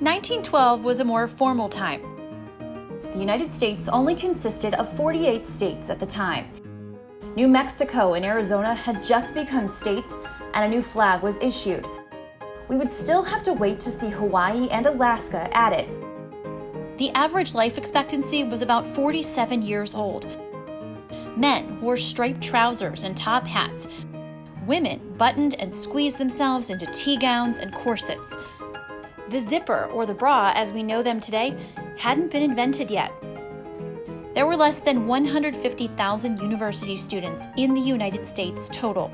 1912 was a more formal time. The United States only consisted of 48 states at the time. New Mexico and Arizona had just become states, and a new flag was issued. We would still have to wait to see Hawaii and Alaska added. The average life expectancy was about 47 years old. Men wore striped trousers and top hats. Women buttoned and squeezed themselves into tea gowns and corsets. The zipper, or the bra as we know them today, hadn't been invented yet. There were less than 150,000 university students in the United States total.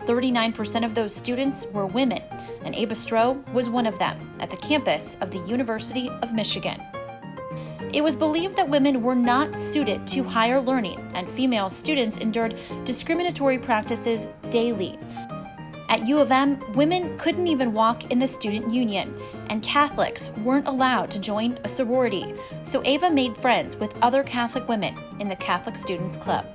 39% of those students were women, and Eva Stroh was one of them at the campus of the University of Michigan. It was believed that women were not suited to higher learning, and female students endured discriminatory practices daily. At U of M, women couldn't even walk in the student union, and Catholics weren't allowed to join a sorority, so Eva made friends with other Catholic women in the Catholic Students Club.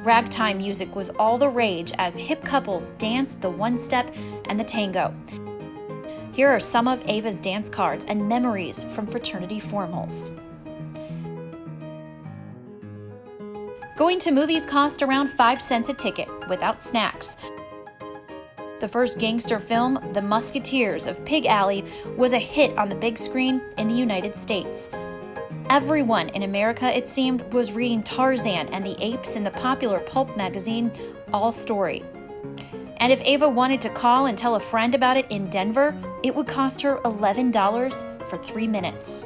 Ragtime music was all the rage as hip couples danced the one-step and the tango. Here are some of Eva's dance cards and memories from fraternity formals. Going to movies cost around 5 cents a ticket, without snacks. The first gangster film, The Musketeers of Pig Alley, was a hit on the big screen in the United States. Everyone in America, it seemed, was reading Tarzan and the apes in the popular pulp magazine, All Story. And if Eva wanted to call and tell a friend about it in Denver, it would cost her $11 for 3 minutes.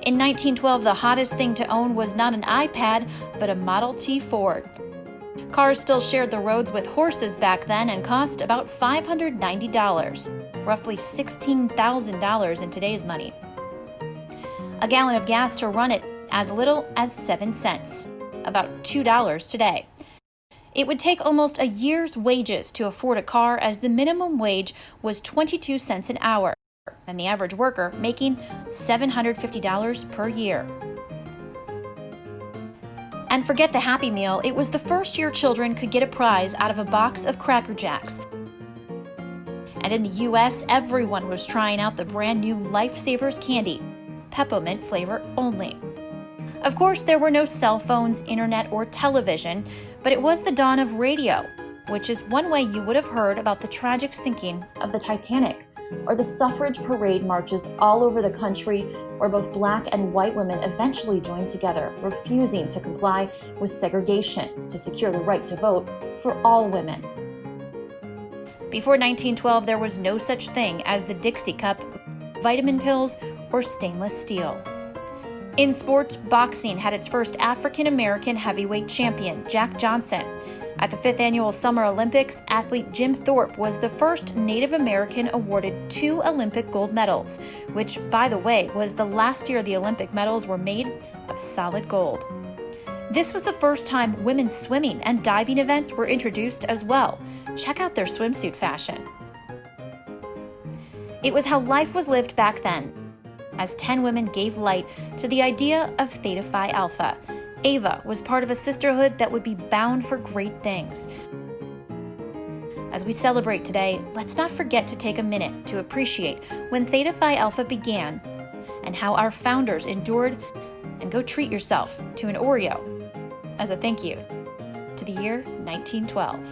In 1912, the hottest thing to own was not an iPad, but a Model T Ford. Cars still shared the roads with horses back then and cost about $590, roughly $16,000 in today's money. A gallon of gas to run it as little as 7 cents, about $2 today. It would take almost a year's wages to afford a car, as the minimum wage was 22 cents an hour, and the average worker making $750 per year. And forget the Happy Meal, it was the first year children could get a prize out of a box of Cracker Jacks. And in the U.S., everyone was trying out the brand new Lifesavers candy, peppermint flavor only. Of course, there were no cell phones, internet, or television, but it was the dawn of radio, which is one way you would have heard about the tragic sinking of the Titanic, or the suffrage parade marches all over the country, where both black and white women eventually joined together, refusing to comply with segregation to secure the right to vote for all women. Before 1912, there was no such thing as the Dixie Cup, vitamin pills, or stainless steel. In sports, boxing had its first African-American heavyweight champion, Jack Johnson. At the 5th Annual Summer Olympics, athlete Jim Thorpe was the first Native American awarded 2 Olympic gold medals, which, by the way, was the last year the Olympic medals were made of solid gold. This was the first time women's swimming and diving events were introduced as well. Check out their swimsuit fashion. It was how life was lived back then, as 10 women gave light to the idea of Theta Phi Alpha. Eva was part of a sisterhood that would be bound for great things. As we celebrate today, let's not forget to take a minute to appreciate when Theta Phi Alpha began and how our founders endured, and go treat yourself to an Oreo as a thank you to the year 1912.